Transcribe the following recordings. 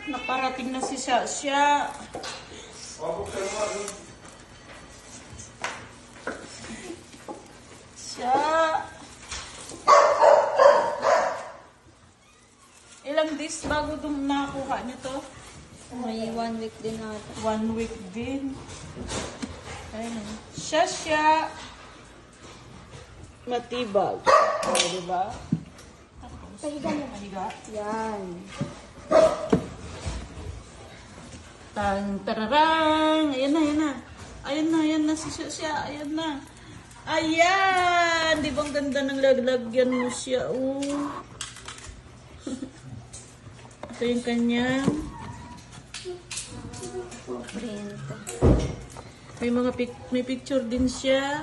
Nakarating na si Sasha. Ilang days bago nakuha niyo to? May 1 week din ata. 1 week din. Ayun. Sasha. Matibag. O, diba? Pahiga mo. Pahiga. Yan. Tararang! Ayan na, ayan na. Ayan na, ayan na si Sasha. Ayan na. Ayan! Di ba ang ganda ng laglagyan mo siya? Oh. Ito yung kanyang Print. may mga may picture din siya.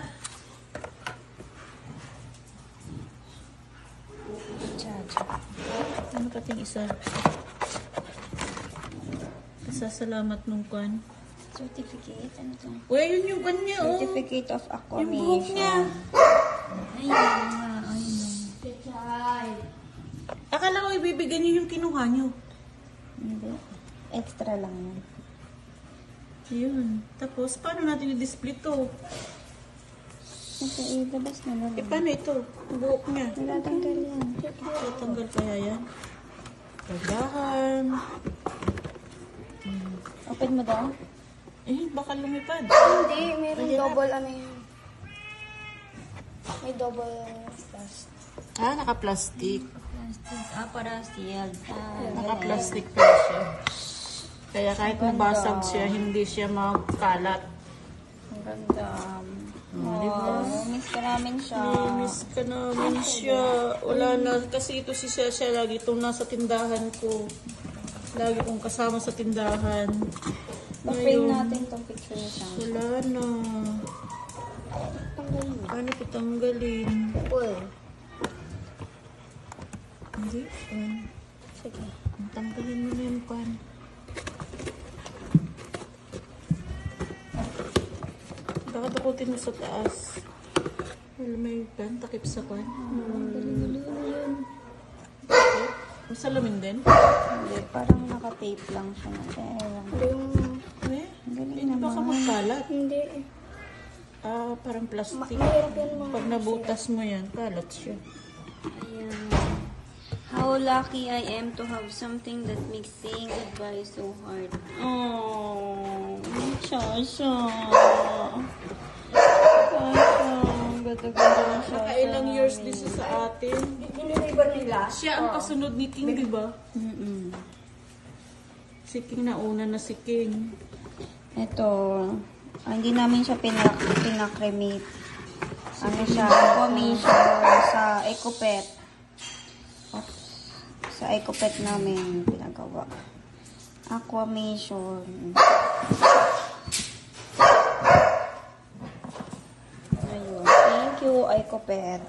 Ano kating isa? Pasasalamat nung kwan. Certificate? Ano to? Uy, yun yung kwan niya, oh. Certificate of Yung buhok niya. acclamation. Ayun nga, ayun. Akala ko ibibigay niyo yung kinuha niyo. Hindi. Extra lang yun. Ayun. Tapos, paano natin i-display to? Ito, ilabas na lang. Paano ito? Ang buhok niya. Natatanggal yan. Tatanggal kaya yan? Pagdahan. Open mo daw? Baka lumipad. Hindi, mayroong Mahirap. double ano yun. May double plus. Naka-plastic. Plastic. Para sealed. Naka-plastic pa siya. Kaya kahit mabasag siya, hindi siya magkalat. Ang ganda. Diba? Miss ka namin siya. Miss ka namin siya. Wala na. Kasi ito si Sasha, lagi itong nasa tindahan ko. Lagi kong kasama sa tindahan. Pa-frame natin tong picture niya siya. Wala na. Paano ito tanggalin? Cool. Hindi. Sige. Tanggalin mo na yung pan. Baka takutin mo sa taas. Wala may pan. Takip sa pan. Masalamin din? Hindi, parang naka-tape lang siya. Yung, Hindi baka magkalat. hindi. Parang plastic. Mahirap yan mga. Pag nabutas mo yan, kalat siya. Ayan. How lucky I am to have something that makes saying goodbye so hard. Oh, Sasha. Ganda-ganda siya. Nakailang years din siya sa atin. Diniliver nila. Siya ang kasunod ni King, di ba? Si King nauna na si King. Ito, hindi namin siya pinakremate. Ano siya, commission sa Ecopet. Sa Ecopet namin pinagawa. Aquamation. Ayun. Thank you, Ecopet.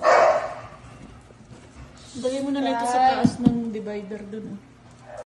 Dali mo na lang ito sa taas ng divider dun.